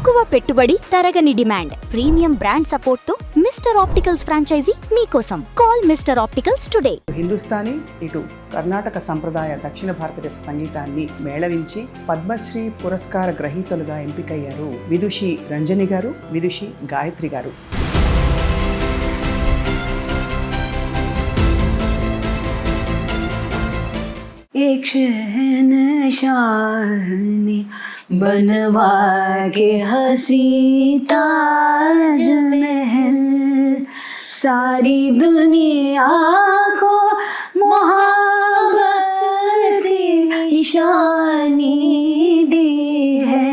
తక్కువ పెట్టుబడి, తరగని డిమాండ్, ప్రీమియం బ్రాండ్ సపోర్ట్ తో మిస్టర్ ఆప్టికల్స్ ఫ్రాంచైజీ మీకోసం. Call mister opticals today. Hindustani ఇటు కర్ణాటక సంప్రదాయ దక్షిణ భారతదేశ సంగీతాన్ని మేళవించి పద్మశ్రీ పురస్కార గ్రహీతలుగా ఎంపికయ్యారు విదుషి రంజని గారు, విదుషి గాయత్రి గారు. एक शहनशाह ने बनवा के हसी ताज महल, सारी दुनिया को मोहब्बत निशानी दी है.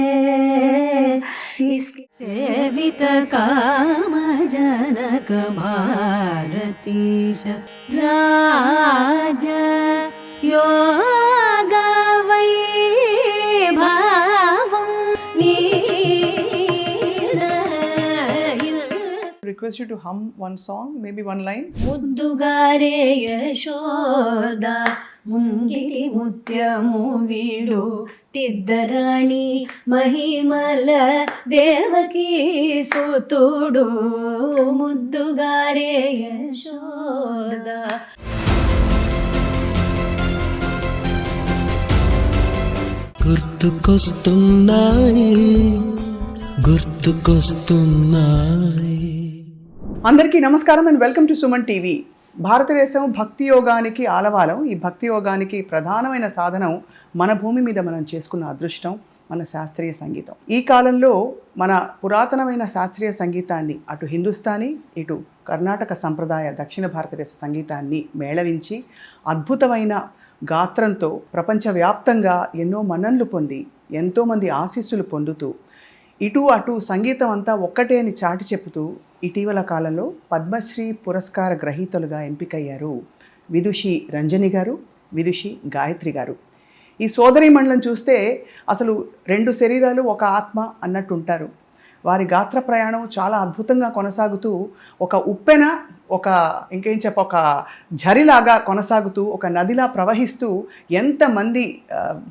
इसके सेवित काम जनक भारतीश राज yoga वैभावं नीलयिल. Request you to hum one song, maybe one line. ముద్దుగారే Yashoda ముంగిటి ముత్యము వీడు తిద్దరాణి మహిమల దేవకీ సుతుడు ముద్దుగారే యశోద. గుర్తుకొస్తున్నాయి. అందరికీ నమస్కారం and welcome to Suman TV. భారతదేశం భక్తి యోగానికి ఆలవాలం. ఈ భక్తి యోగానికి ప్రధానమైన సాధనం మన భూమి మీద మనం చేసుకున్న అదృష్టం, మన శాస్త్రీయ సంగీతం. ఈ కాలంలో మన పురాతనమైన శాస్త్రీయ సంగీతాన్ని అటు హిందుస్థానీ ఇటు కర్ణాటక సంప్రదాయ దక్షిణ భారతదేశ సంగీతాన్ని మేళవించి అద్భుతమైన గాత్రంతో ప్రపంచవ్యాప్తంగా ఎన్నో మన్ననలు పొంది ఎంతోమంది ఆశీస్సులు పొందుతూ ఇటు అటు సంగీతం అంతా ఒక్కటే అని చాటి చెప్పుతూ ఇటీవల కాలంలో పద్మశ్రీ పురస్కార గ్రహీతలుగా ఎంపికయ్యారు విదుషి రంజని గారు, విదుషి గాయత్రి గారు. ఈ సోదరీమణులను చూస్తే అసలు రెండు శరీరాలు ఒక ఆత్మ అన్నట్టుంటారు. వారి గాత్ర ప్రయాణం చాలా అద్భుతంగా కొనసాగుతూ ఒక ఉప్పెన, ఒక ఒక ఝరిలాగా కొనసాగుతూ ఒక నదిలా ప్రవహిస్తూ ఎంతమంది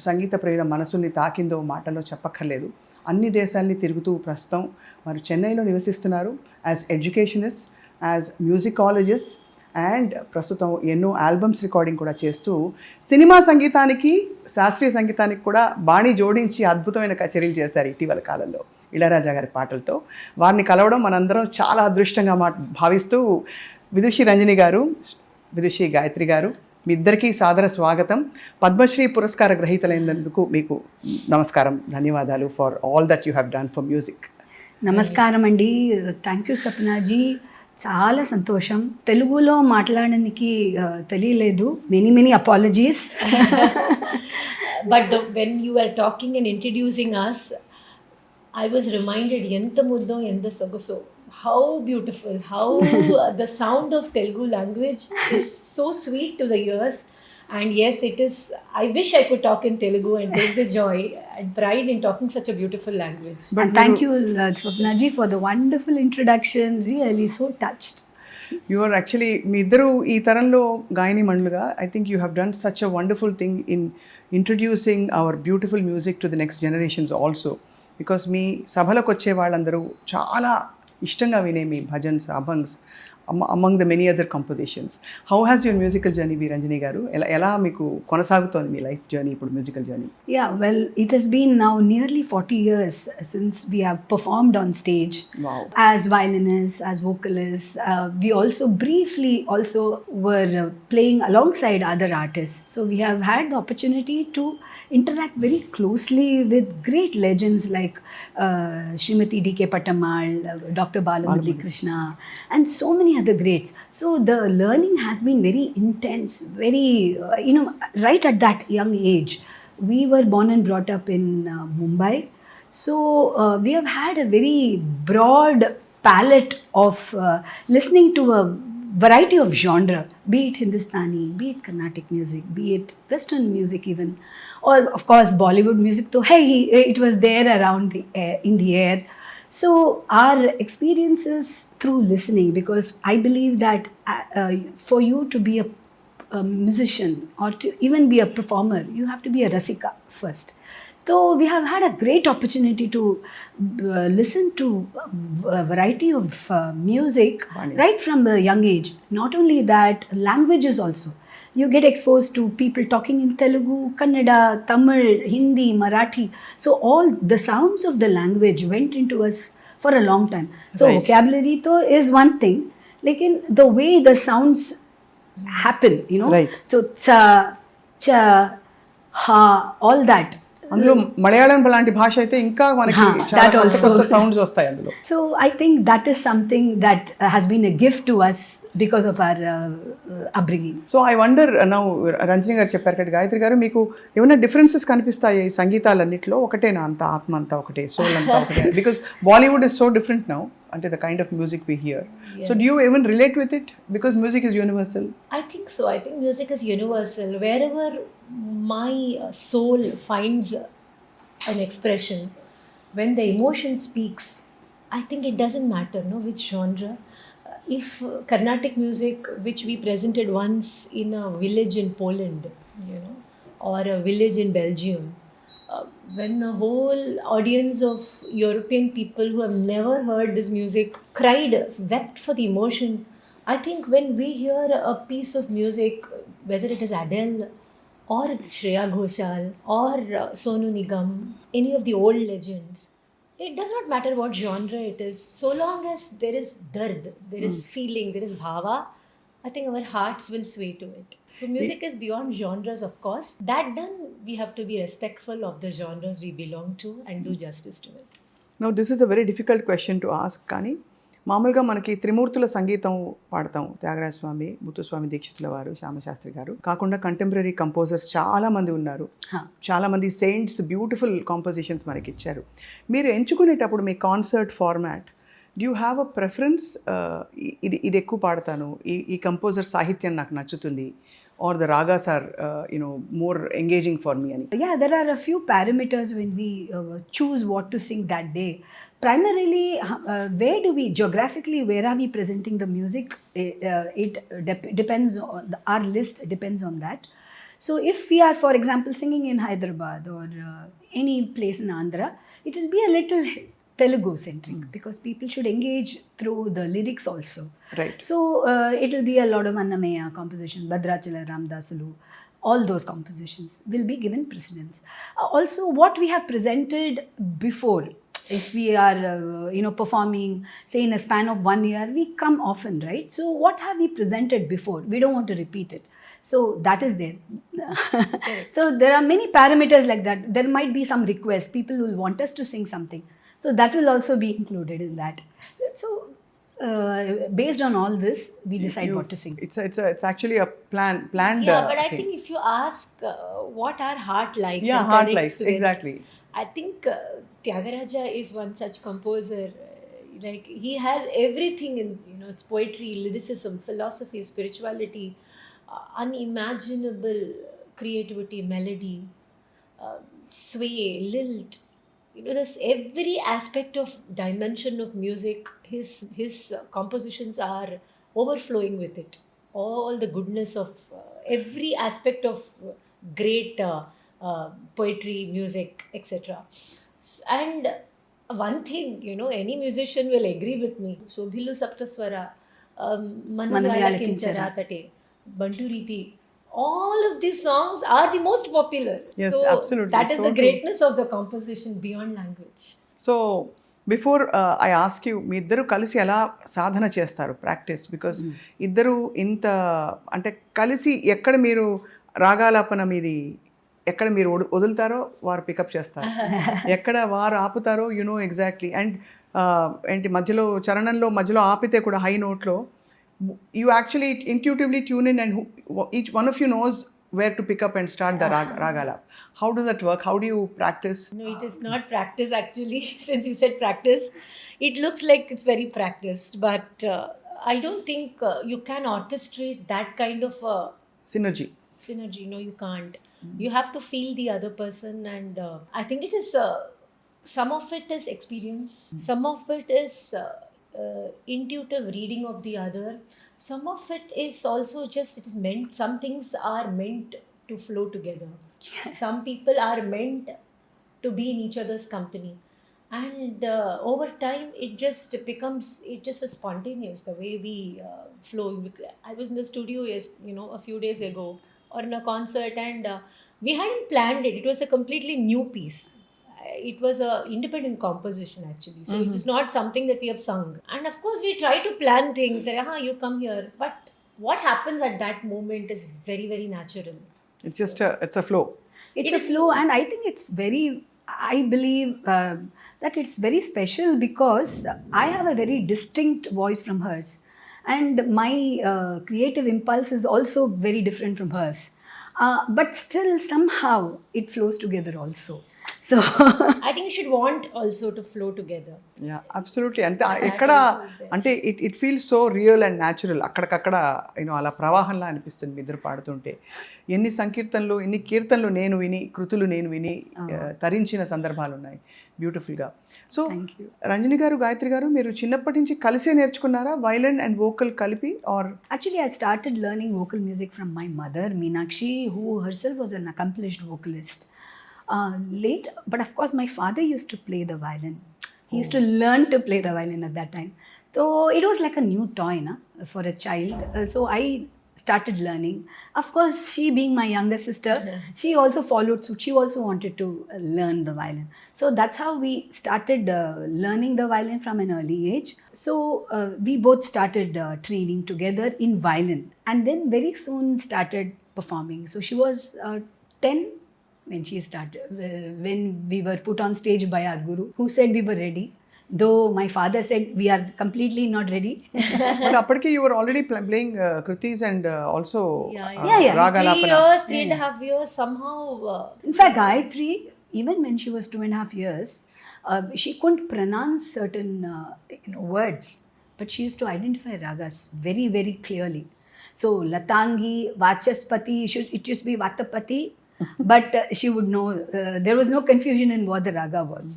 సంగీత ప్రియుల మనసుల్ని తాకిందో మాటలో చెప్పక్కర్లేదు. అన్ని దేశాల్ని తిరుగుతూ ప్రస్తుతం వారు చెన్నైలో నివసిస్తున్నారు. As educationist, as musicologist and ప్రస్తుతం ఎన్నో ఆల్బమ్స్ రికార్డింగ్ కూడా చేస్తూ సినిమా సంగీతానికి శాస్త్రీయ సంగీతానికి కూడా బాణీ జోడించి అద్భుతమైన కచేరీలు చేశారు ఇటీవల కాలంలో ఇళయరాజా గారి పాటలతో. వారిని కలవడం మనందరం చాలా అదృష్టంగా భావిస్తూ విదుషి రంజని గారు, విదుషి గాయత్రి గారు, మీ ఇద్దరికీ సాదర స్వాగతం. పద్మశ్రీ పురస్కార గ్రహీతలైనందుకు మీకు నమస్కారం, ధన్యవాదాలు for all that you have done for music. నమస్కారం అండి. Thank you Sapnaji. చాలా సంతోషం. తెలుగులో మాట్లాడడానికి తెలియలేదు. Many apologies. But when you were talking and introducing us, I was reminded ఎంత ముద్దో ఎంత సొగసో. How beautiful, how the sound of Telugu language is so sweet to the ears. And yes, it is. I wish I could talk in Telugu and take the joy and pride in talking such a beautiful language. But thank you, Swapnaji, for the wonderful introduction. Really so touched. You are actually, మీ ఇద్దరు ఈ తరంలో గాయని మండలుగా I think you have done such a wonderful thing in introducing our beautiful music to the next generations also. Because మీ సభలకు వచ్చే వాళ్ళందరూ చాలా ఇష్టంగా వినే మీ bhajans, abhangs among the many other compositions. How has your musical journey V Ranjani garu? ఎలా మీకు కొనసాగుతోంది మీ లైఫ్ జర్నీ ఇప్పుడు, musical journey? Yeah, well, it has been now nearly 40 years since we have performed on stage. Wow. As violinists, as vocalists. We also briefly were playing alongside other artists. So we have had the opportunity to interact very closely with great legends like Srimati D.K. Pattammal, Dr. Balamurali Krishna, and so many other greats. So the learning has been very intense, very, right at that young age. We were born and brought up in Mumbai. So we have had a very broad palette of listening to a variety of genre, be it Hindustani, be it Carnatic music, be it Western music even, or of course Bollywood music. So hey, it was there around in the air. So our experiences through listening, because I believe that for you to be a musician or to even be a performer, you have to be a rasika first. So we have had a great opportunity to listen to a variety of music Banis. right from a young age. Not only that, languages also. You get exposed to people talking in Telugu, Kannada, Tamil, Hindi, Marathi. So all the sounds of the language went into us for a long time. So Right. vocabulary to is one thing, like in the way the sounds happen, you know. Right. So cha, cha, ha, all that. అందులో మలయాళం లాంటి భాష అయితే ఇంకా మనకి Huh, చాలా that కొత్త also. కొత్త sounds వస్తాయి అందులో. So I think that is something that has been a gift to us because of our upbringing. So I wonder now Ranjani గారు చెప్పారు కదా గాయత్రి గారు, మీకు ఏమైనా డిఫరెన్సెస్ కనిపిస్తాయి ఈ సంగీతాలన్నింటిలో? ఒకటేనా అంత ఆత్మ అంతా ఒకటే, సోల్ అంతా ఒకటే? Because Bollywood is so different now, అంటే the kind of music we hear. So do you even relate with it? Because music is universal. I think so. I think music is universal. Wherever my soul finds an expression, when the emotion speaks, I think it doesn't matter, no, which genre. If Carnatic music, which we presented once in a village in Poland, you know, or a village in Belgium, when a whole audience of European people who have never heard this music cried, wept for the emotion. I think when we hear a piece of music, whether it is Adele or it's Shreya Ghoshal or Sonu Nigam, any of the old legends, it does not matter what genre it is, so long as there is dard, there is feeling, there is bhava, I think our hearts will sway to it. So music is beyond genres, of course. That done, we have to be respectful of the genres we belong to and do justice to it. No this is a very difficult question to ask. కానీ మామూలుగా మనకి త్రిమూర్తుల సంగీతం పాడతాం, త్యాగరాజ స్వామి, ముత్తుస్వామి దీక్షితుల వారు, శ్యామశాస్త్రి గారు కాకుండా contemporary composers చాలా మంది ఉన్నారు. చాలా మంది సెయింట్స్ బ్యూటిఫుల్ కాంపోజిషన్స్ మనకి ఇచ్చారు. మీరు ఎంచుకునేటప్పుడు మీ concert format, do you have a preference? ఇది ఎక్కువ పాడతాను, ఈ కంపోజర్ సాహిత్యం నాకు నచ్చుతుంది, or the ragas are more engaging for me ani? Yeah, there are a few parameters when we choose what to sing that day. Primarily, where do we geographically, where are we presenting the music? It depends on our list depends on that. So if we are, for example, singing in Hyderabad or any place in Andhra, it will be a little Telugu centric because people should engage through the lyrics also. Right. So it will be a lot of Annamaya composition, Bhadrachala, Ramdasulu, all those compositions will be given precedence. Also, what we have presented before, if we are performing, say in a span of 1 year, we come often, right? So what have we presented before? We don't want to repeat it. So that is there. So there are many parameters like that. There might be some requests. People will want us to sing something. So that will also be included in that. So based on all this, we decide what to sing. It's actually a planned Yeah, but I thing. think if you ask what our heart likes, Yeah, and heart connects likes, with, exactly. I think Tyagaraja is one such composer. Like he has everything in, it's poetry, lyricism, philosophy, spirituality, unimaginable creativity, melody, sway, lilt. There's every aspect of dimension of music. His compositions are overflowing with it. All the goodness of every aspect of great poetry, music, etc. And one thing, any musician will agree with me. Shobhilu Saptaswara, Manavayala Kinchara Tate, Banturiti. All of these songs are the most popular. Yes, so absolutely. that is So the true. greatness of the composition beyond language. So before I ask you, మీ ఇద్దరు కలిసి ఎలా సాధన చేస్తారు, practice? Because ఇద్దరు ఇంత అంటే కలిసి ఎక్కడ మీరు రాగాలాపన మీది, ఎక్కడ మీరు వదులుతారో వారు పికప్ చేస్తారు, ఎక్కడ వారు ఆపుతారో ఎగ్జాక్ట్లీ. అండ్ ఏంటి మధ్యలో చరణంలో మధ్యలో ఆపితే కూడా హై నోట్లో you actually intuitively tune in and each one of you knows where to pick up and start the ragala. How does that work? How do you practice? No, it is not practice actually. Since you said practice, it looks like it's very practiced, but I don't think you can orchestrate that kind of Synergy. No, you can't. You have to feel the other person, and I think it is some of it is experience, some of it is intuitive reading of the other, some of it is also just it is meant, some things are meant to flow together. Some people are meant to be in each other's company. And over time, it just a spontaneous, the way we flow. I was in the studio, a few days ago, or in a concert, and we hadn't planned it. It was a completely new piece. It was a independent composition actually, so it is not something that we have sung. And of course, we try to plan things. You come here, but what happens at that moment is very, very natural. It's just it's a flow. It's a flow, and I think it's very, I believe that it's very special because I have a very distinct voice from hers, and my creative impulse is also very different from hers. But still, somehow, it flows together also. So I think you should want also to flow together. Yeah absolutely. అంటే ఎక్కడ అంటే it feels so real and natural. అక్కడికక్కడ అలా ప్రవాహంలా అనిపిస్తుంది మీ ఇద్దరు పాడుతుంటే. ఎన్ని సంకీర్తనలు, ఎన్ని కీర్తనలు నేను విని, కృతులు నేను విని తరించిన సందర్భాలు ఉన్నాయి బ్యూటిఫుల్గా. సో రంజని గారు, గాయత్రి గారు, మీరు చిన్నప్పటి నుంచి కలిసే నేర్చుకున్నారా వైలన్ అండ్ వోకల్ కలిపి? Or actually, I started learning vocal music from my mother, Meenakshi, who herself was an accomplished vocalist. Late, but of course, my father used to play the violin. He used to learn to play the violin at that time. So it was like a new toy for a child. So I started learning. Of course, she being my younger sister, she also followed suit. She also wanted to learn the violin. So that's how we started learning the violin from an early age. So we both started training together in violin, and then very soon started performing. So she was 10 when she started, when we were put on stage by our guru, who said we were ready. Though my father said we are completely not ready. But అప్పటికి you were already playing krutis and also Yeah. ragalapana. 3.5 years somehow. In fact, Gayatri, even when she was 2.5 years, she couldn't pronounce certain words, but she used to identify ragas very, very clearly. So Latangi, Vachaspati, it used to be Vatapati, but she would know. There was no confusion in what the raga was.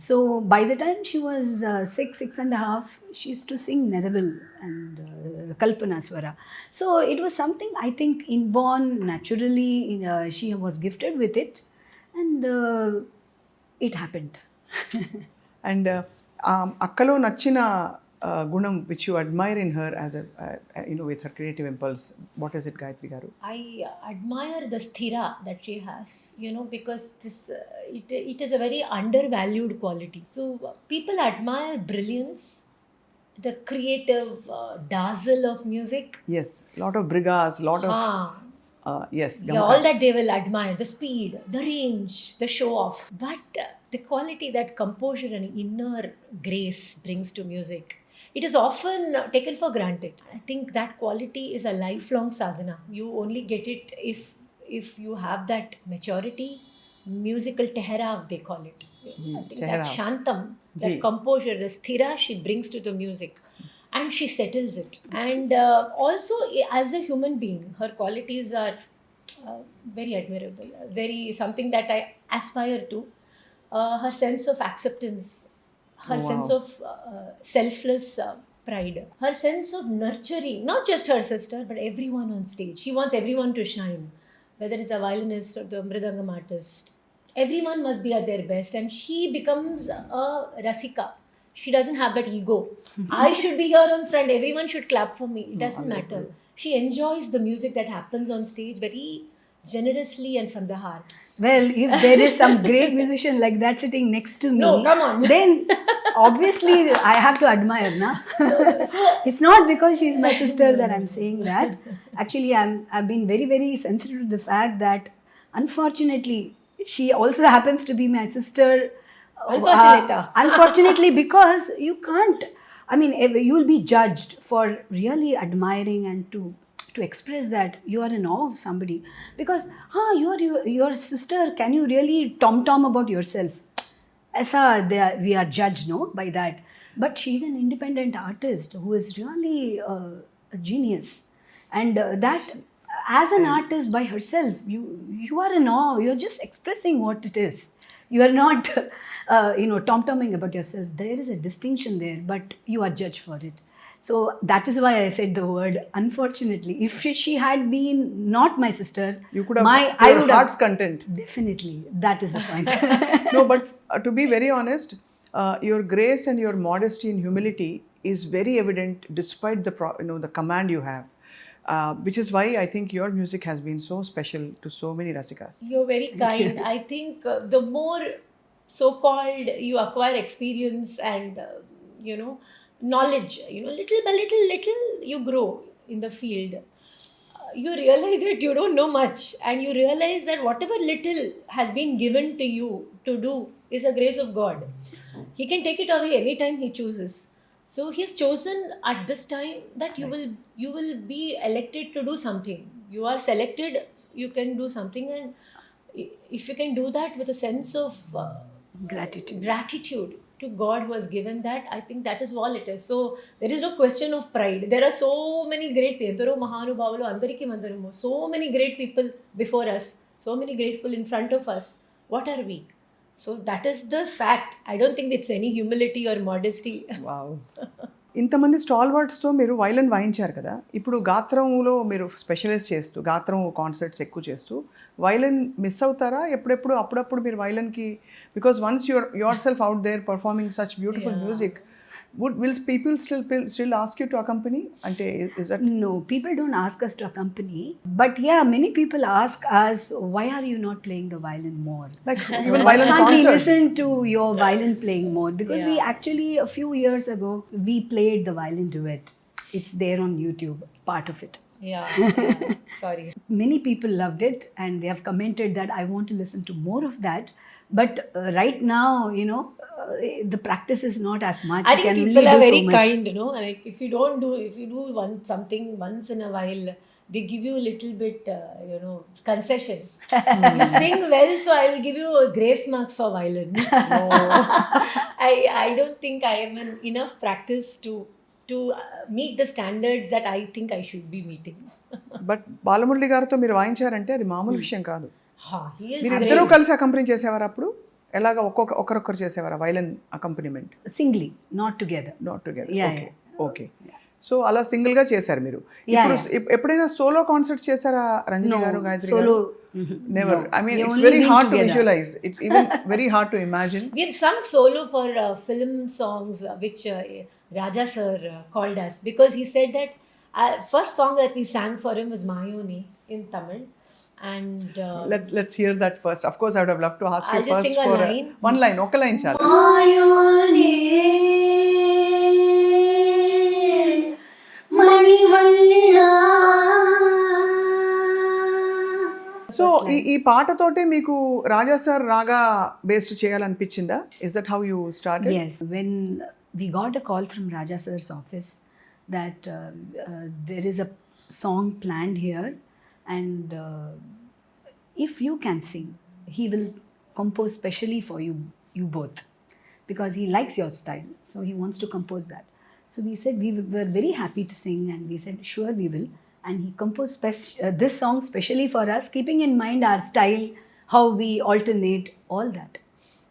So by the time she was 6.5, she used to sing Neraval and Kalpana Swara. So it was something, I think, inborn naturally. She was gifted with it, and it happened. And అక్కలో నచ్చిన గుణం which you admire in her as a with her creative impulse, what is it, Gayatri garu? I admire the sthira that she has, because this it is a very undervalued quality. So people admire brilliance, the creative dazzle of music. Yes, lot of brigas, lot of yes, Yeah, all that they will admire, the speed, the range, the show off. But the quality that composure and inner grace brings to music, it is often taken for granted. I think that quality is a lifelong sadhana. You only get it if you have that maturity, musical teherav they call it. I think that shantam, that composure, the sthira she brings to the music, and she settles it. And also as a human being, her qualities are very admirable, very something that I aspire to. Her sense of acceptance, her sense of selfless pride, her sense of nurturing not just her sister but everyone on stage. She wants everyone to shine, whether it's a violinist or the mridangam artist. Everyone must be at their best, and she becomes a rasika. She doesn't have that ego. I should be here on front, everyone should clap for me. It doesn't matter. She enjoys the music that happens on stage very generously and from the heart. Well, if there is some great musician like that sitting next to me, No, come on. then obviously I have to admire, na? It's not because she's my sister that I'm saying that. Actually, I've been very, very sensitive to the fact that, unfortunately, she also happens to be my sister. Unfortunately, because you can't. I mean, you'll be judged for really admiring and to express that you are in awe of somebody, because your sister, can you really tom about yourself? Aisa we are judged, no, by that. But she's an independent artist who is really a genius, and that as an artist by herself, you are in awe. You're just expressing what it is. You are not tom-tomming about yourself. There is a distinction there, but you are judged for it. So that is why I said the word unfortunately. If she had been not my sister, You could have I your would heart's have content. definitely. That is the point. No, but to be very honest, your grace and your modesty and humility is very evident despite the command you have, which is why I think your music has been so special to so many Rasikas. You're very kind. I think the more so-called you acquire experience and knowledge, little by little you grow in the field. You realize that you don't know much, and you realize that whatever little has been given to you to do is a grace of God. He can take it away anytime he chooses. So he's chosen at this time that you will be elected to do something. You are selected, you can do something, and if you can do that with a sense of gratitude to God who has given that, I think that is all it is. So there is no question of pride. There are so many great people, so many great people before us, so many grateful in front of us. What are we? So that is the fact. I don't think it's any humility or modesty. Wow. ఇంతమంది స్టాల్వర్డ్స్తో మీరు వైలన్ వాయించారు కదా, ఇప్పుడు గాత్రంలో మీరు specialise చేస్తూ గాత్రం concerts ఎక్కువ చేస్తూ వైలన్ miss అవుతారా ఎప్పుడెప్పుడు? అప్పుడప్పుడు మీరు వైలన్కి, because once your self out there performing such beautiful music, will people still ask you to accompany? Ante, is that? No, people don't ask us to accompany. But yeah, many people ask us, why are you not playing the violin more? Like even violin Can't we concerts? listen to your violin playing more? Because Yeah. we actually, a few years ago, we played the violin duet. It's there on YouTube, part of it. Yeah. Sorry. Many people loved it and they have commented that I want to listen to more of that. But right now, the practice is not as much. I You think can people only are do very so much. kind, Like if you do something once in a while, they give you a little bit, concession. You sing well, so I'll give you a grace marks for violin. No. I don't think I am in enough practice to meet the standards that I think I should be meeting. But Balamurali గారితో మీరు వాయించారంటే అది మామూలు విషయం కాదు. He is మీరు great. ఇద్దరూ కలిసి accompany చేసేవారు అప్పుడు? ఎలాగ ఒకరొకరు చేసేవారా వైలన్ అకంపెనీమెంట్? Singly, not together. Not together. Yeah, okay okay. So అలా సింగిల్ గా చేశారు మీరు. Yeah, ఇప్పుడు ఎప్పుడైనా సోలో కాన్సర్ట్స్ చేశారా రంజని గారు, గాయత్రి గారు? solo. Never. No. I mean We it's only very been hard to together. Visualise. It's even very hard to imagine. We have sung solo for film songs, which Raja sir called us, because he said that first song that we sang for him was Mayoni in Tamil. And Let's hear that first. Of course, I would have loved to ask you I'll just first sing a for line. one line. ఒక line చాలు. So ఈ పాటతోటే మీకు Raja sir raga based చేయాలనిపించిందా? Is that how you started? Yes, when we got a call from Raja sir's office that there is a song planned here, and if you can sing, he will compose specially for you both, because he likes your style, so he wants to compose that. So we said we were very happy to sing, and we said sure we will. And he composed this song specially for us, keeping in mind our style, how we alternate, all that.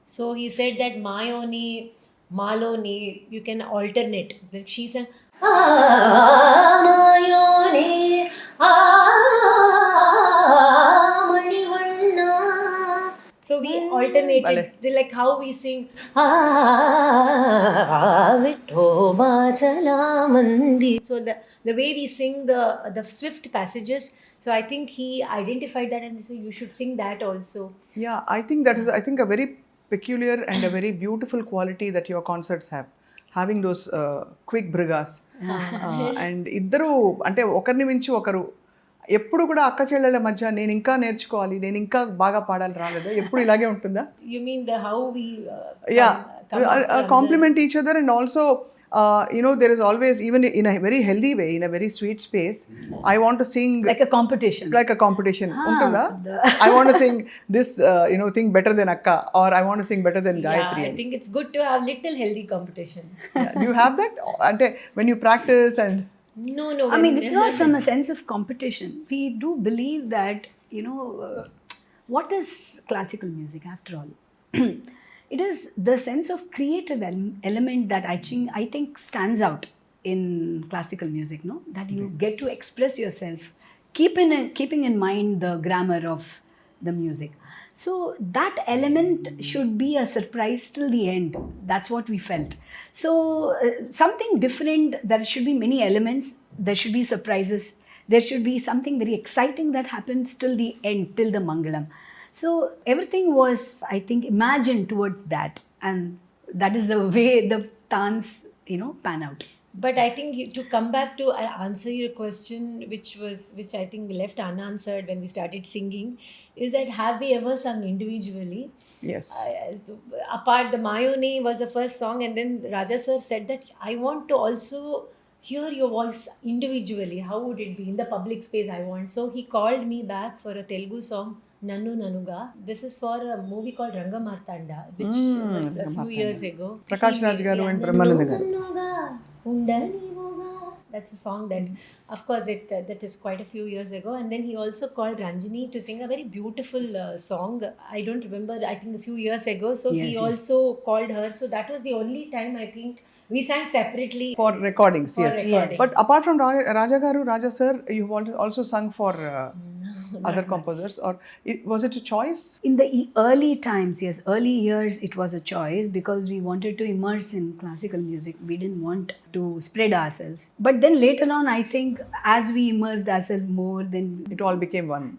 so he said that Mayoni, Maloni, you can alternate. Then she sang, Mayoni, Manivanna. So we alternated. Vale. Like how we sing, Vitho Bachalamandi. So the way we sing the swift passages. So I think he identified that and he said, you should sing that also. Yeah, I think that is a very peculiar and a very beautiful quality that your concerts have. Having those quick brigas. And ఇద్దరు అంటే ఒకరిని మించి ఒకరు ఎప్పుడు కూడా అక్క చెల్లెళ్ళ మధ్య నేను ఇంకా నేర్చుకోవాలి, నేను ఇంకా బాగా పాడాలి రాలేదా? ఎప్పుడు ఇలాగే ఉంటుందా? You mean the how we Yeah, compliment each other, and also there is always, even in a very healthy way, in a very sweet space, I want to sing Like a competition. like a competition. Untunda? I want to sing this thing better than akka, or I want to sing better than Yeah, Gayatri. I think it's good to have little healthy competition. Yeah. Do you have that? Ante when you practice and No. I mean, it's not from a sense of competition. We do believe that, what is classical music after all? It is the sense of creative element that I think stands out in classical music, no? That you get to express yourself, keeping in mind the grammar of the music. So that element should be a surprise till the end. That's what we felt. So something different. There should be many elements. There should be surprises. There should be something very exciting that happens till the end, till the Mangalam. So everything was, I think, imagined towards that, and that is the way the dance, pan out. But I think to come back to answer your question, which I think left unanswered when we started singing, is that have we ever sung individually? Yes. Apart, the Mayoni was the first song, and then Raja sir said that I want to also hear your voice individually. How would it be in the public space? I want. So he called me back for a Telugu song, Nannu Nanuga. This is for a movie called Ranga Martanda, which was a few years ago. Prakash Raj garu and Brahmananda garu. That's a song that, of course, that is quite a few years ago. And then he also called Ranjini to sing a very beautiful song. I don't remember, I think a few years ago. So he also called her. So that was the only time I think we sang separately. For recordings, For yes. recordings. But apart from Raja garu, Raja sir, you've also sung for other composers, or was it a choice? In the early times, yes, early years, it was a choice because we wanted to immerse in classical music. We didn't want to spread ourselves. But then later on, I think as we immersed ourselves more, then It all became one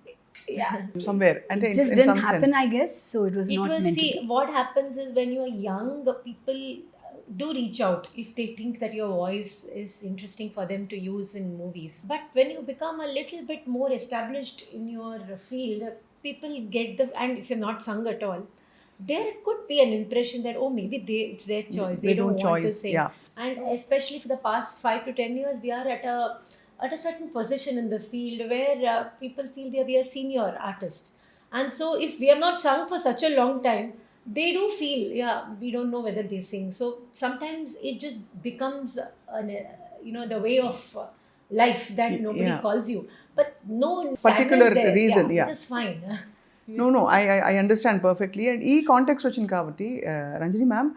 yeah, somewhere, and it just in didn't some happen, sense. I guess. So it was not meant to be. What happens is when you are young, people do reach out if they think that your voice is interesting for them to use in movies. But when you become a little bit more established in your field, people get and if you're not sung at all, there could be an impression that, oh, maybe it's their choice. They don't want to sing. Yeah. And especially for the past 5 to 10 years, we are at a certain position in the field where people feel we are senior artists. And so if we have not sung for such a long time, they do feel, we don't know whether they sing. So sometimes it just becomes, the way of life that nobody calls you. But no Particular sadness there. reason, It is fine. No, I understand perfectly. And ఈ context వచ్చింది కాబట్టి Ranjani ma'am,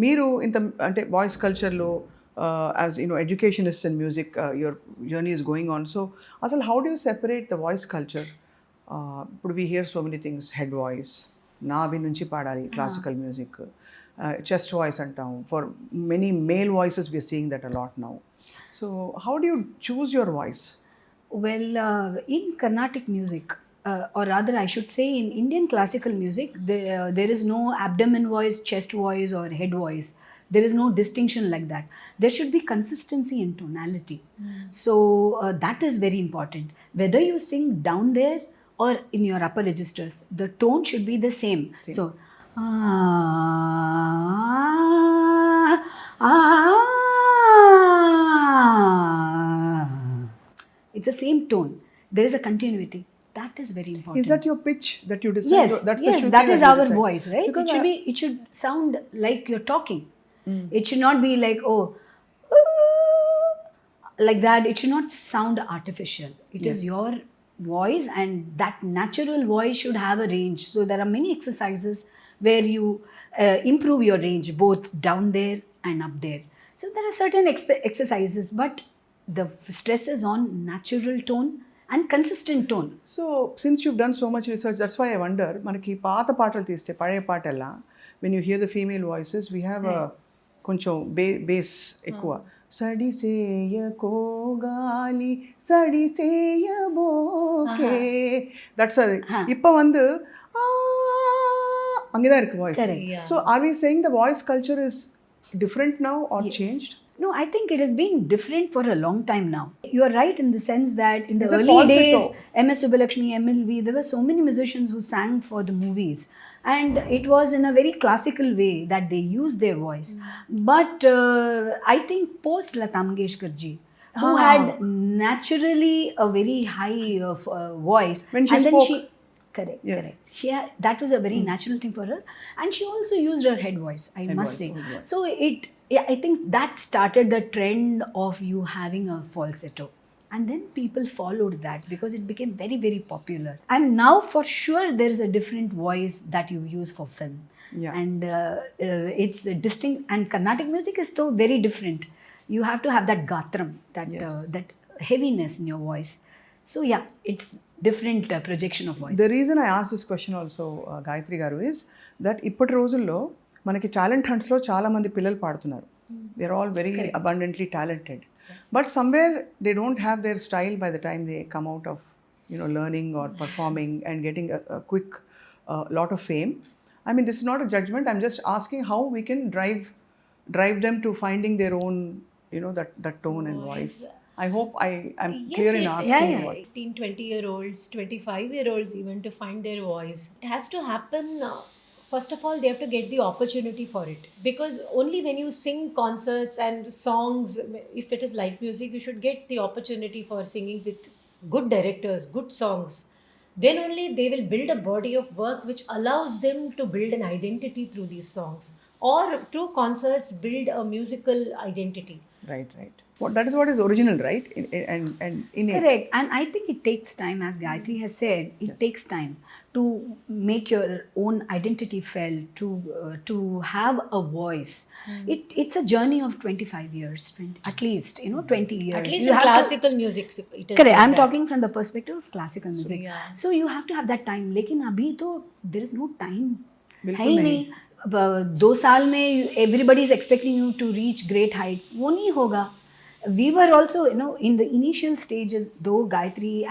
మీరు ఇంత అంటే voice కల్చర్లో as educationist in music your journey is going on. So అసలు how do you separate the voice culture? ఇప్పుడు we hear so many things, head voice, నాభి నుంచి పాడాలి క్లాసికల్ మ్యూజిక్, చెస్ట్ వాయిస్ అంటాం. For many male voices we are seeing that a lot now. So how do you choose your voice? Well, in Carnatic music, or rather I should say in Indian classical music, there is no abdomen voice, chest voice or head voice. There is no distinction like that. There should be consistency in tonality. So that is very important. Whether you sing down there or in your upper registers, the tone should be the same. So, it's the same tone. There is a continuity. That is very important. Is that your pitch that you decide? Yes, That's yes, the that is you our decide. voice, right? Because It should sound like you're talking. It should not be like, like that. It should not sound artificial. It is your voice, and that natural voice should have a range. So there are many exercises where you improve your range, both down there and up there. So there are certain exercises, but the stress is on natural tone and consistent tone. So since you've done so much research, that's why I wonder, మనకి పాత పాటలు తీస్తే పழைయ పాటల్లా when you hear the female voices, we have a కొంచెం base ఎక్కువ. సడిసేయకోగాలి సడిసేయబోకే, that's இப்போ வந்து அங்கதான் இருக்கு voice. So are we saying the voice culture is different now or changed? No, I think it has been different for a long time now. You are right in the sense that in the It's a early falsetto. days, MS Subbulakshmi, MLV, there were so many musicians who sang for the movies. And it was in a very classical way that they used their voice. But I think post Lata Mangeshkar ji, who had naturally a very high voice. When she spoke. Correct, Yes. correct. That was a very natural thing for her. And she also used her head voice, I must say. So I think that started the trend of you having a falsetto. And then people followed that because it became very, very popular. And now for sure there is a different voice that you use for film. Yeah. And it's distinct. And Carnatic music is so very different. you have to have that gatram, that heaviness in your voice. So yeah, it's different projection of voice. The reason I asked this question also, Gayatri garu, is that ఇప్పటి రోజుల్లో మనకి talent హంట్స్లో చాలామంది పిల్లలు పాడుతున్నారు. They are all very abundantly talented, but somewhere they don't have their style by the time they come out of learning or performing and getting a quick lot of fame. I mean, this is not a judgment. I'm just asking how we can drive them to finding their own, that tone and voice. I hope I'm clear in asking. Yeah. What 18, 20-year-olds, 25-year-olds even to find their voice. It has to happen. First of all, they have to get the opportunity for it, because only when you sing concerts and songs, if it is light music, you should get the opportunity for singing with good directors, good songs. Then only they will build a body of work which allows them to build an identity through these songs, or through concerts build a musical identity. right. That is what is original, right? And innate. Correct. And I think it takes time, as Gayatri has said, it takes time to make your own identity felt, to have a voice. It's a journey of 25 years, at least, 20 years. At least You in have to- classical music, it is Correct. like I'm that. talking from the perspective of classical music. yeah. So you have to have that time. लेकिन अभी तो there is no time. बिल्कुल है ही नहीं. नहीं. 2 साल में everybody is expecting you to reach great heights. वो नहीं होगा. We were also, in the initial stages, though Gayatri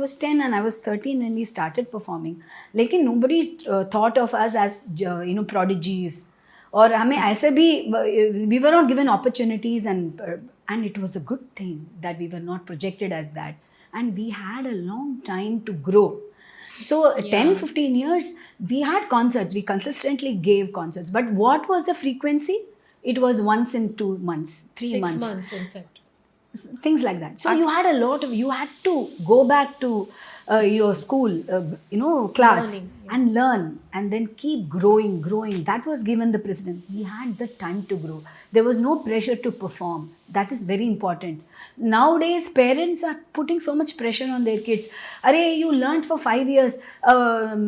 was 10 and I was 13 when we started performing. लेकिन nobody thought of us as, prodigies. और हमें ऐसे भी, we were not given opportunities, and it was a good thing that we were not projected as that. And we had a long time to grow. So 10-15 years, we had concerts. We consistently gave concerts. But what was the frequency? It was once in 2 months, 3 6 months. months, in fact. Things like that. So you had to go back to your school, class, Learning, and learn, and then keep growing. That was given the precedence. We had the time to grow. There was no pressure to perform. That is very important. Nowadays, parents are putting so much pressure on their kids. Arey, you learned for 5 years.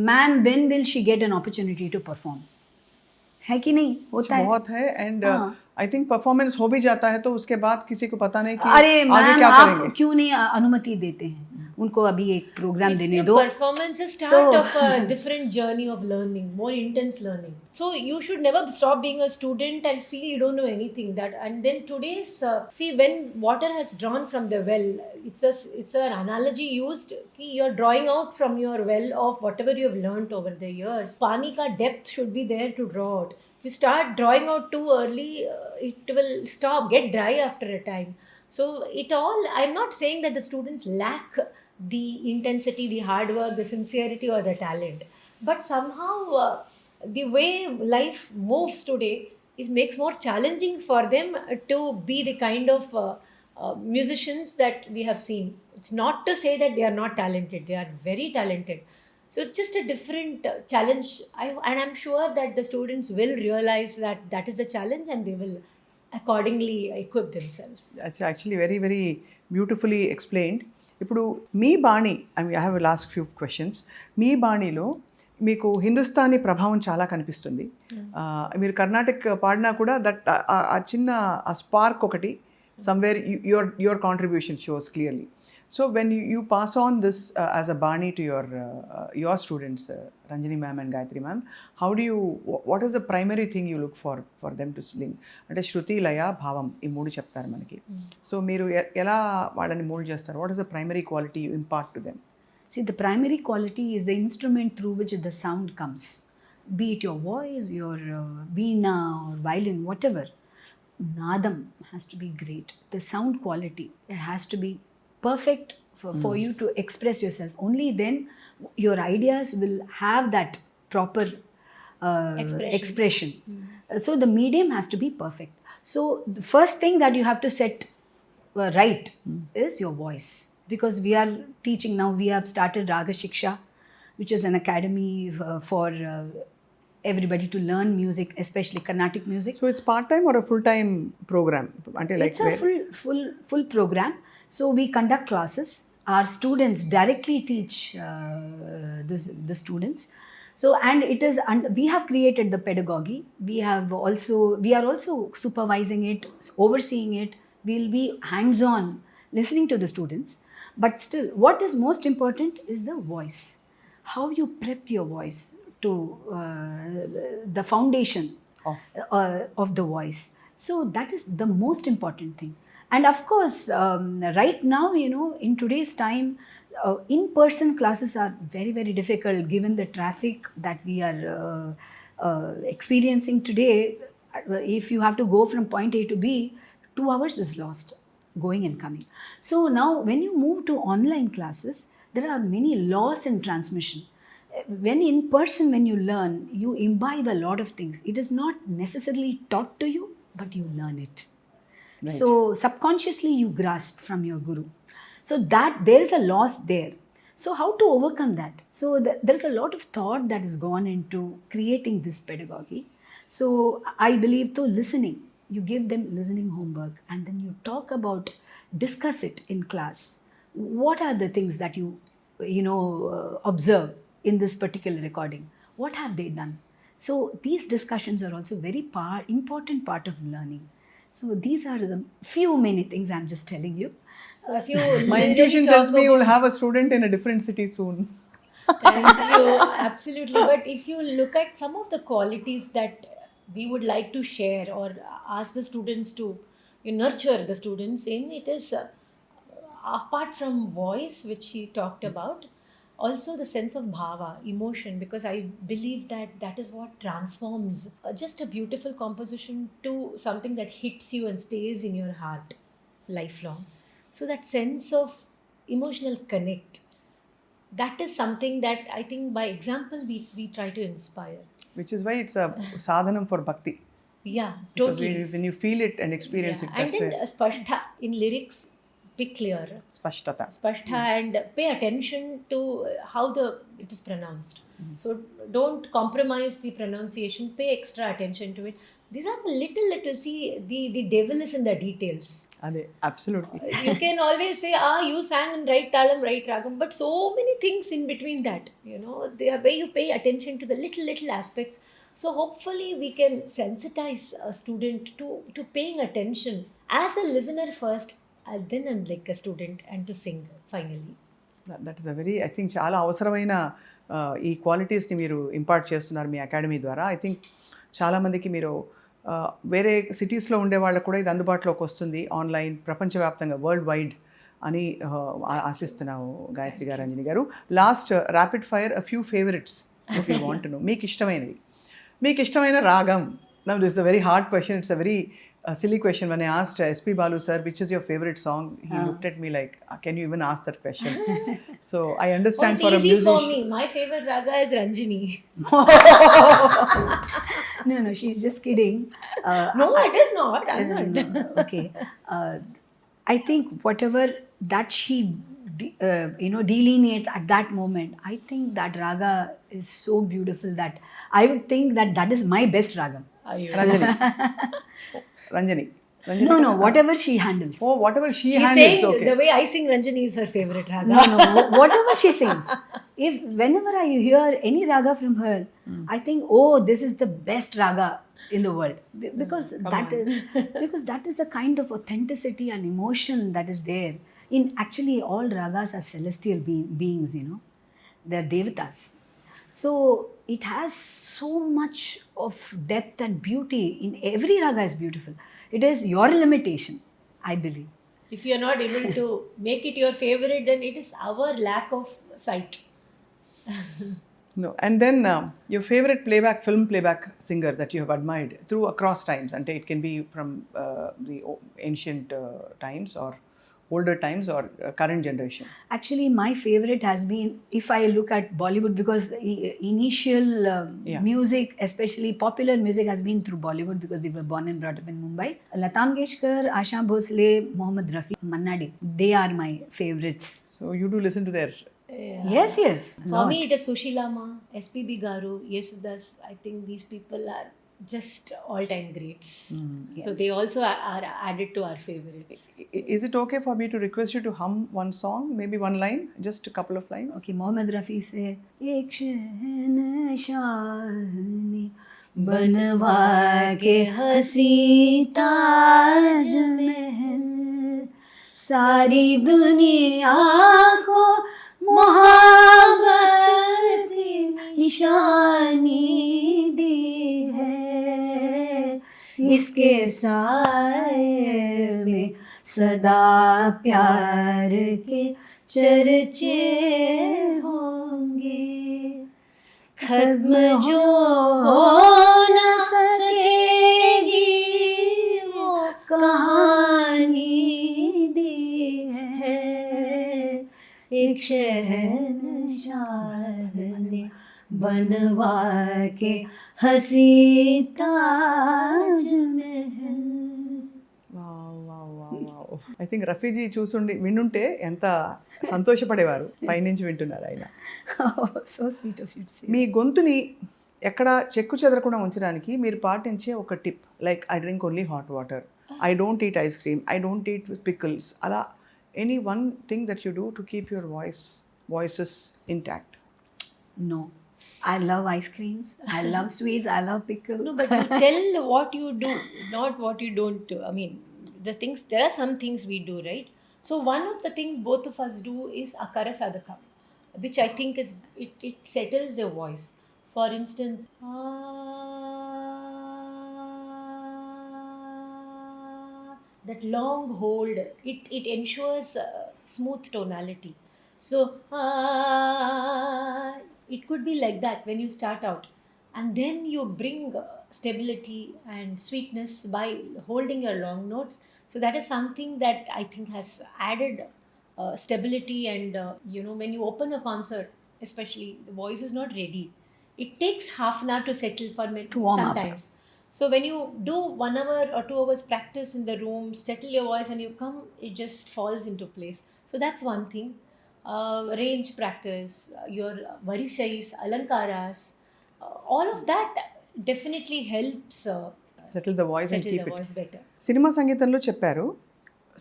Ma'am, when will she get an opportunity to perform? है कि नहीं? होता है. बहुत है. And हाँ. I think performance हो भी जाता है तो उसके बाद किसी को पता नहीं कि अरे आगे मैम, क्या आप करेंगे. क्यों नहीं अनुमति देते हैं उनको अभी एक प्रोग्राम देने The दो. performance is start of a different journey of learning, more intense learning. So you should never stop being a student and feel you don't know anything. And then today's see, when water has drawn from the well, it's an analogy used कि you're drawing out from your well of whatever you have learnt over the years. पानी का depth should be there to draw out. If you start drawing out too early, it will get dry after a time. So I'm not saying that the students lack the intensity, the hard work, the sincerity, or the talent, but somehow the way life moves today, it makes more challenging for them to be the kind of musicians that we have seen. It's not to say that they are not talented. They are very talented. So it's just a different challenge. And I'm sure that the students will realize that is a challenge, and they will accordingly equip themselves. That's actually very, very beautifully explained. ఇప్పుడు మీ బాణి, I have last few questions. మీ బాణిలో మీకు హిందుస్థానీ ప్రభావం చాలా కనిపిస్తుంది. మీరు కర్ణాటక పాడినా కూడా దట్ ఆ చిన్న ఆ స్పార్క్ ఒకటి somewhere your contribution shows clearly. So when you pass on this as a bani to your students, Ranjani ma'am and Gayatri ma'am, what is the primary thing you look for them to sing? అంటే శృతి, లయ, భావం, ఈ 3 చెప్తారు మనకి. So మీరు ఎలా వాళ్ళని mould చేస్తారు? What is the primary quality you impart to them? See, the primary quality is the instrument through which the sound comes. Be it your voice, your veena or violin, whatever. Nadam has to be great. The sound quality, it has to be perfect for you to express yourself. Only then your ideas will have that proper expression. So the medium has to be perfect. So the first thing that you have to set right is your voice. Because we are teaching now, we have started Raga Shiksha, which is an academy for everybody to learn music, especially Carnatic music. So it's part-time or a full-time program? It's a full program. So we conduct classes. Our students directly teach the students. So, and it is, and we have created the pedagogy. We are also supervising it, overseeing it. We'll be hands-on, listening to the students. But still, what is most important is the voice. How you prep your voice to the foundation of the voice. So that is the most important thing. And of course, right now, in today's time, in-person classes are very, very difficult given the traffic that we are experiencing today. If you have to go from point A to B, 2 hours is lost going and coming. So now when you move to online classes, there are many laws in transmission. When in person, when you learn, you imbibe a lot of things. It is not necessarily taught to you, but you learn it. Right. So subconsciously you grasp from your guru. So that there is a loss there. So how to overcome that? So there's a lot of thought that has gone into creating this pedagogy. So I believe through listening, you give them listening homework and then you talk about, discuss it in class. What are the things that you observe in this particular recording? What have they done? So these discussions are also very important part of learning. So these are the many things I'm just telling you. So if you My really intuition talk tells me you will about- have a student in a different city soon. Thank you, absolutely. But if you look at some of the qualities that we would like to share or ask the students to nurture the students in, it is apart from voice, which she talked about, also the sense of bhava, emotion, because I believe that is what transforms just a beautiful composition to something that hits you and stays in your heart lifelong. So that sense of emotional connect, that is something that I think by example we try to inspire. Which is why it's a sadhanam for bhakti. Yeah, Because totally. when you feel it and experience Yeah. it, And that's then where spashtha in lyrics, be clear. spashtata. Spashtha, and pay attention to how it is pronounced. So don't compromise the pronunciation, pay extra attention to it. These are the little, see, the devil is in the details. Ade, absolutely. You can always say, you sang in right talam, right ragam, but so many things in between that, the way you pay attention to the little aspects. So hopefully we can sensitize a student to paying attention as a listener first, and then like a student, and to sing finally. That is a very I think చాలా అవసరమైన ఈ క్వాలిటీస్ని మీరు impart చేస్తున్నారు మీ academy ద్వారా. I think చాలామందికి మీరు వేరే సిటీస్లో ఉండే వాళ్ళకు కూడా ఇది అందుబాటులోకి వస్తుంది ఆన్లైన్, ప్రపంచవ్యాప్తంగా, వరల్డ్ వైడ్ అని ఆశిస్తున్నాము గాయత్రి గారు, అంజని గారు. Last rapid fire a few favourites if you want to know. మీకు ఇష్టమైన రాగం. Now this is a very hard question, it's a very silly question. When I asked SP Balu sir, which is your favorite song, he looked at me like, can you even ask that question? So I understand It's for a easy musician. for me. My favorite raga is Ranjini. No, she's just kidding. No, it is not. I'm not. Okay. I think whatever that she delineates at that moment, I think that raga is so beautiful that I would think that is my best raga. Ranjani. No, whatever she handles. Oh, whatever she She's handles, saying okay. the way I sing Ranjini is her favorite raga. No, whatever she sings. Whenever I hear any raga from her, I think, this is the best raga in the world. Because that is a kind of authenticity and emotion that is there. In actually, all ragas are celestial beings, They're devatas. So it has so much of depth and beauty. In every raga is beautiful. It is your limitation, I believe. If you're not able to make it your favorite, then it is our lack of sight. No, and then your favorite film playback singer that you have admired through across times, and it can be from the ancient times or older times or current generation. Actually, my favorite has been, if I look at Bollywood, because initial music, especially popular music, has been through Bollywood because we were born and brought up in Mumbai. Lata Mangeshkar, Asha Bhosle, Mohammad Rafi, Manna Dey, they are my favorites. So you do listen to their... Yes. For me, it is Sushila Ma, SPB Garu, Yesudas. I think these people are just all-time greats. So yes. they also are added to our favorites. Is it okay for me to request you to hum one song, maybe one line, just a couple of lines? Okay, Mohammed Rafi से एक शहनशाह ने बनवा के हसी ताज महल सारी दुनिया को मोहब्बत की निशानी दी है इसके साए में सदा प्यार के चर्चे होंगे खत्म जो हो न सकेगी वो कहानी दी है एक शहनशाह ने बनवा के हसी ताज महल ఐ థింక్ రఫీజీ చూసుండి వింటుంటే ఎంత సంతోషపడేవారు పైనుంచి వింటున్నారు ఆయన. So sweet of you to say. మీ గొంతుని ఎక్కడ చెక్కు చెదరకుండా ఉంచడానికి మీరు పాటించే ఒక tip, like I drink only hot water, I don't eat ice cream, I don't eat pickles, అలా any one thing that you do to keep your voices intact? No. I love ice creams. I love sweets. I love pickles. No, but you tell what you do, not what you don't do. I mean, there are some things we do, right? So one of the things both of us do is akara sadaka, which I think is, it settles your voice. For instance, that long hold, it ensures smooth tonality. So it could be like that when you start out, and then you bring stability and sweetness by holding your long notes. So that is something that I think has added stability, and when you open a concert, especially, the voice is not ready. It takes half an hour to settle for me To warm up. sometimes. So when you do 1 hour or 2 hours practice in the room, settle your voice, and you come, it just falls into place. So that's one thing. Range practice, your varishais, alankaras, all of that definitely helps settle the voice and settle keep the it. voice better. Cinema సంగీతంలో చెప్పారు,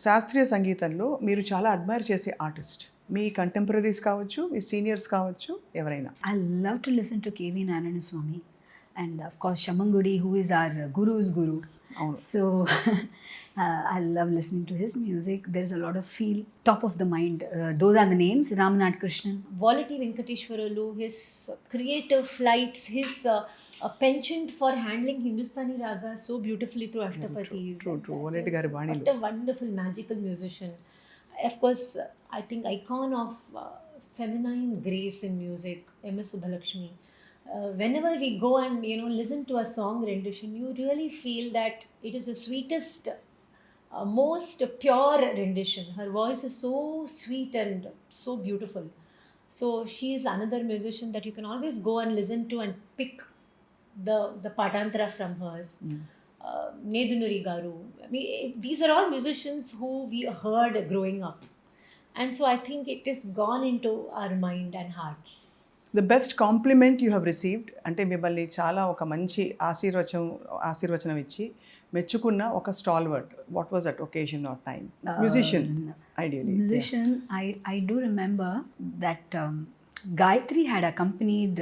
శాస్త్రీయ సంగీతంలో మీరు చాలా admire చేసే artist, మీ contemporaries కావచ్చు, మీ seniors కావచ్చు, ఎవరైనా? I love to listen to K.V. Narayana Swami, and of course Shamangudi, who is our guru's guru. అవును. So I love listening to his music. There's a lot of feel, top of the mind. Those are the names: Ramnath Krishnan. Volati Venkateshwaralu, his creative flights, his penchant for handling Hindustani raga so beautifully through Ashtapatis. true. And that Volati is గారి బాణీలు. what a wonderful, magical musician. Of course, I think icon of feminine grace in music, M.S. Subbalakshmi. Whenever we go and listen to a song rendition, you really feel that it is the sweetest, most pure rendition. Her voice is so sweet and so beautiful. So she is another musician that you can always go and listen to and pick the patantara from hers. Nedunuri Garu. I mean, these are all musicians who we heard growing up, and so I think it has gone into our mind and hearts. The best compliment you have received, అంటే మిమ్మల్ని చాలా ఒక మంచి ఆశీర్వచనం ఇచ్చి మెచ్చుకున్న ఒక stalwart, what was that occasion or time? Musician ideally. Musician, I do remember that Gayatri had accompanied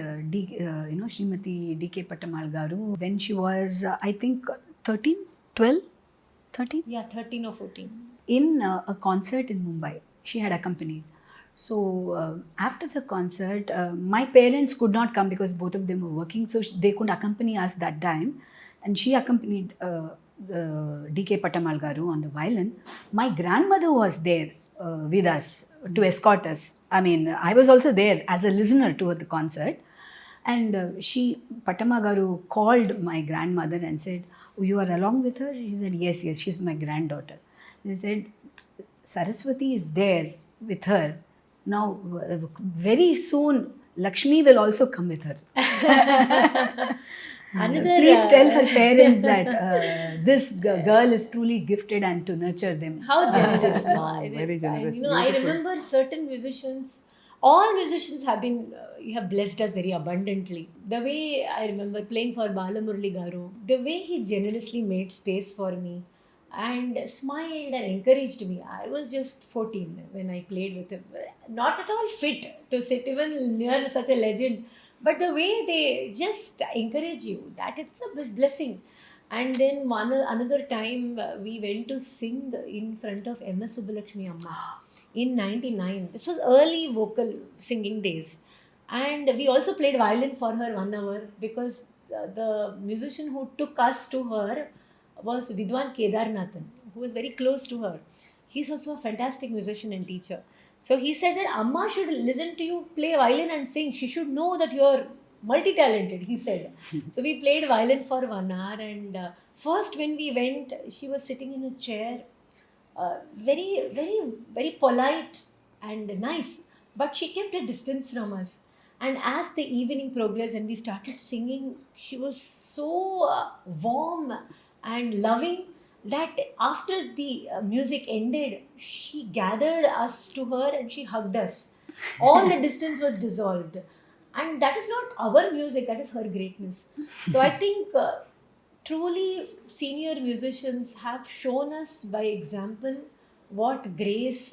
Srimati D.K. Pattamal Garu when she was, I think, 13, 12, 13, Yeah, 13 or 14. in a concert in Mumbai. She had accompanied. So after the concert, my parents could not come because both of them were working, so they couldn't accompany us that time. And she accompanied D.K. Pattamal Garu on the violin. My grandmother was there with us to escort us. I mean, I was also there as a listener to the concert. And Pattama Garu called my grandmother and said, "Oh, you are along with her?" She said, yes, she's my granddaughter. They said, Saraswati is there with her. Now, very soon, Lakshmi will also come with her. Please tell her parents that this girl is truly gifted and to nurture them. How generous. Very generous. I remember certain musicians, all musicians have been, you have blessed us very abundantly. The way I remember playing for Balamurali Garu, the way he generously made space for me and smiled and encouraged me. I was just 14 when I played with him. Not at all fit to sit even near such a legend, but the way they just encourage you, that it's a blessing. And then another time we went to sing in front of MS Subbulakshmi Amma in 99. This was early vocal singing days. And we also played violin for her 1 hour because the musician who took us to her was Vidwan Kedarnathan, who was very close to her. He's also a fantastic musician and teacher. So he said that Amma should listen to you play violin and sing. She should know that you're multi-talented, he said. So we played violin for 1 hour, and first when we went, she was sitting in a chair, very, very, very polite and nice, but she kept a distance from us. And as the evening progressed and we started singing, she was so warm and loving that after the music ended, she gathered us to her and she hugged us. All the distance was dissolved. And that is not our music, that is her greatness. So I think truly senior musicians have shown us by example what grace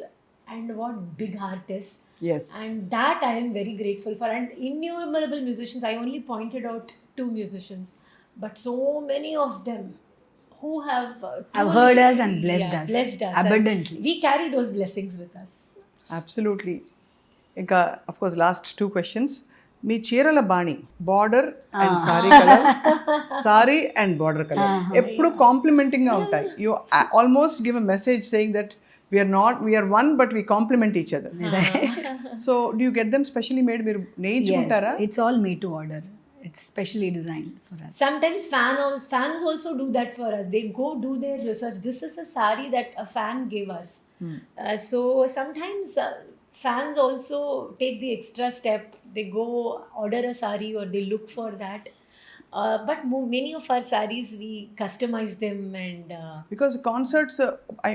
and what big heart is. Yes. And that I am very grateful for. And innumerable musicians, I only pointed out 2 musicians, but so many of them who have Have truly- heard us and blessed us blessed us. abundantly. And we carry those blessings with us. Absolutely. ఇంకా of course last 2 questions. మీ చీరల బాణి border and sari colour, sari and border colour ఎప్పుడు కాంప్లిమెంటింగ్గా ఉంటాయి. You almost give a message saying that we are one but we complement each other. So do you get them specially made? మీరు నేర్చుకుంటారా? Yes, it's all made to order. It's specially designed for us. Sometimes fans also do that for us. They go do their research. This is a sari that a fan gave us. So sometimes fans also take the extra step. They go order a sari or they look for that. But many of our saris, we customize them and... Because concerts,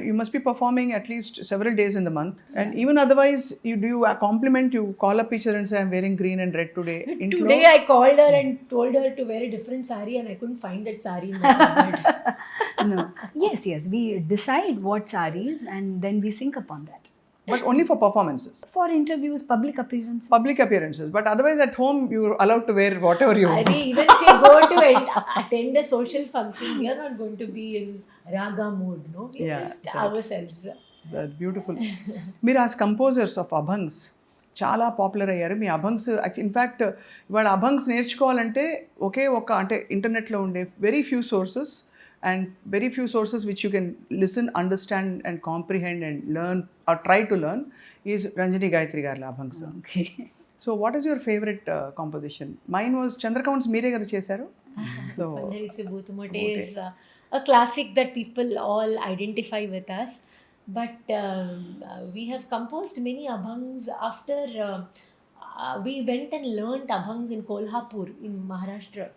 you must be performing at least several days in the month. And even otherwise, you do a compliment, you call up each other and say, I'm wearing green and red today. Today I called her and told her to wear a different sari and I couldn't find that sari in my cupboard. No. Yes, we decide what saris and then we sync upon that. But only for performances. For interviews, public appearances. Public appearances. But otherwise at home, you're allowed to wear whatever you want. Even if you go to attend a social function, we are not going to be in raga mood, no? We're Yeah, just exactly. ourselves. That's beautiful. మీరు as composers of అభంగ్స్ చాలా popular అయ్యారు. మీ అభంగ్స్ in fact ఇవాళ అభంగ్స్ నేర్చుకోవాలంటే ఒకే ఒక అంటే ఇంటర్నెట్లో ఉండే very few sources and very few sources which you can listen, understand and comprehend and learn or try to learn is Ranjani Gayatri Garla Abhangs. Okay. So what is your favorite composition? Mine was Chandrakaunts Mere Garu Chesaru. So Pandaritse Bhutumote is a classic that people all identify with us. But we have composed many abhangs after we went and learnt abhangs in Kolhapur in Maharashtra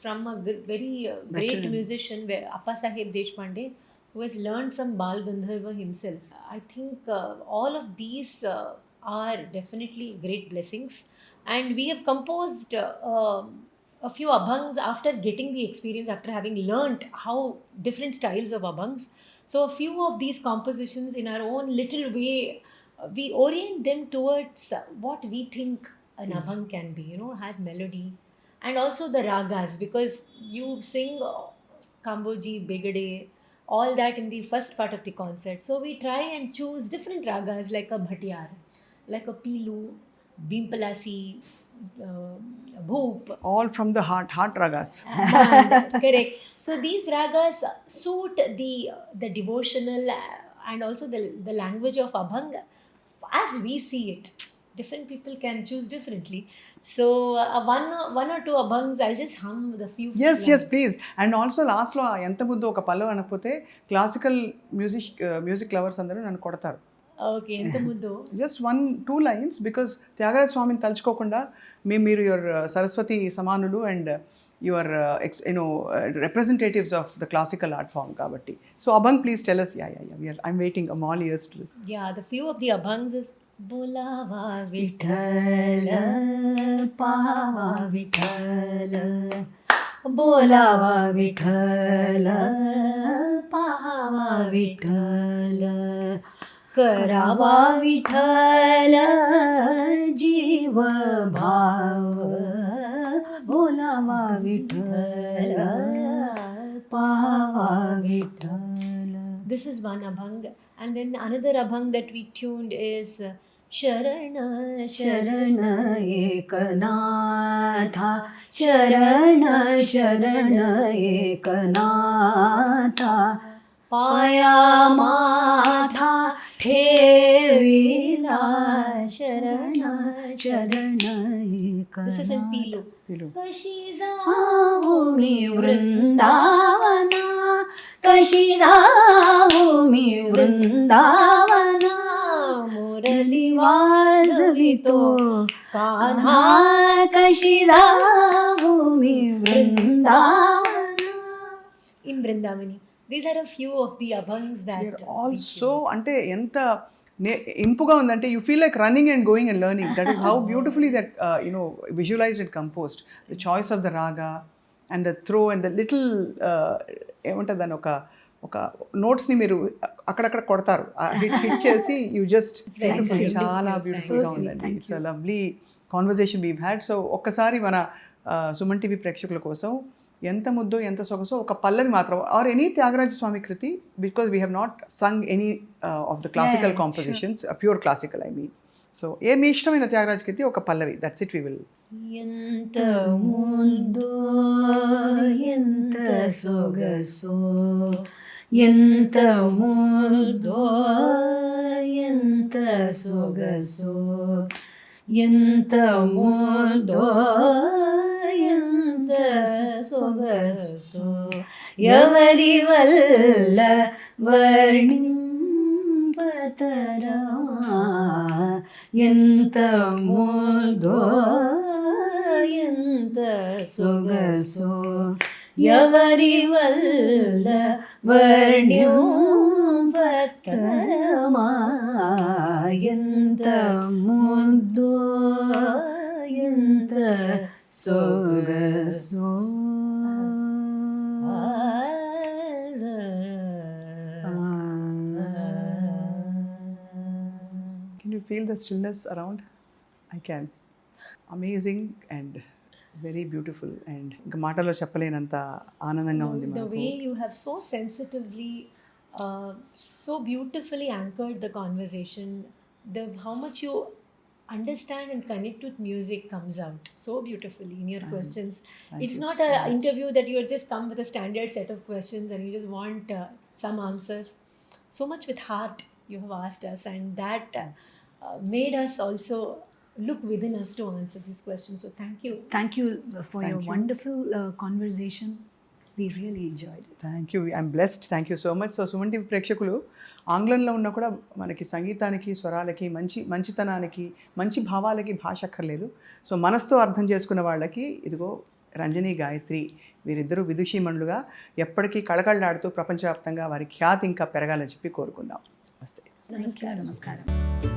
from a very great musician, Appa Saheb Deshpande, who has learned from Bal Gandharva himself. I think all of these are definitely great blessings. And we have composed a few abhangs after getting the experience, after having learnt how different styles of abhangs. So a few of these compositions in our own little way, we orient them towards what we think an abhang can be, has melody. And also the ragas, because you sing Kamboji, Begade, all that in the first part of the concert. So we try and choose different ragas like a Bhatiyar, like a Pilu, Bimpalasi, Bhoop. all from the heart ragas. Correct. So these ragas suit the devotional and also the language of Abhang as we see it. Different people can choose differently. So one or two abhangs, I'll just hum the few. Yes, please. And also లాస్ట్లో ఎంత ముద్దు ఒక పల్లవి అనకపోతే classical music lovers అందరూ నన్ను కొడతారు. Okay, ఎంత ముద్దు. జస్ట్ 1-2 lines, బికాస్ త్యాగరాజ స్వామిని తలుచుకోకుండా మీరు యువర్ సరస్వతి సమానులు and your representatives of the classical art form kabatti. So Abhang, please tell us. I'm waiting. I'm all ears to listen. Yeah, the few of the abhangs is Bolava Vithala, Pahava Vithala, Bolava Vithala, Pahava Vithala, Karava Vithala, Jiva Bhava, Bolava Vithala, Pahava Vithala. This is one abhang. And then another abhang that we tuned is Sharana शरण एकनाथा शरण शरण एकनाथा पाया माथा ठेविला शरण शरण This is in Pilu. कशी जाऊ मी वृंदावना कशी जाऊ मी वृंदावना मुरली वाजवितो कान्हा कशी जाऊ मी वृंदावना. In Vrindavani. These are a few of the abhangs that They're also అంటే ఎంత ఇంపుగా ఉందంటే you feel like running and going and learning. That is how beautifully that visualised and composed. The choice of the raga and the throw and the little ఏమంటుంది దాన్ని ఒక నోట్స్ని మీరు అక్కడక్కడ కొడతారు, హిట్ చేసి యూ జస్ట్ చాలా బ్యూటిఫుల్గా ఉందండి. It's a lovely conversation we've had. So ఒక్కసారి మన సుమన్ టీవీ ప్రేక్షకుల కోసం ఎంత ముద్దో ఎంత సొగసో ఒక పల్లవి మాత్రం or any Thyagaraja Swami kriti, because we have not sung any of the classical compositions, pure classical I mean. So ఏ మీ ఇష్టమైన త్యాగరాజ కృతి ఒక పల్లవి, దట్స్ ఇట్. వి విల్ ఎంత ముందో ఎంత సొగసో ఎంత ముందో ఎంత సొగసో ఎంత ముందో ఎంత సొగసో ఎవరి వల్ల వర్ణింపతరమా ఎంత ముందో ఎంత సొగసో ఎవరి వల్ల వర్ణింపతరమా ఎంత ముందో ఎంత సొగసో. Can you feel the stillness around? I can. Amazing and very beautiful. And ఇంకా మాటలో చెప్పలేనంత ఆనందంగా ఉంది the మనకు. way you have so sensitively, so beautifully anchored the conversation, how much you understand and connect with music comes out so beautifully in your questions. It's not an interview that you just come with a standard set of questions and you just want some answers. So much with heart you have asked us, and that made us also look within us to answer these questions. So thank you. Thank you for Thank your you. wonderful conversation. We really enjoyed it. Thank you, I'm blessed. Thank you so much. So Suman TV ప్రేక్షకులు ఆంగ్లంలో ఉన్నా కూడా మనకి సంగీతానికి, స్వరాలకి, మంచితనానికి, మంచి భావాలకి భాష అక్కర్లేదు. సో మనసుతో అర్థం చేసుకున్న వాళ్ళకి ఇదిగో రంజని, గాయత్రి వీరిద్దరూ విదుషీమణులుగా ఎప్పటికీ కళకళలాడుతూ ప్రపంచవ్యాప్తంగా వారి ఖ్యాతి ఇంకా పెరగాలని చెప్పి కోరుకుందాం. Namaskaram.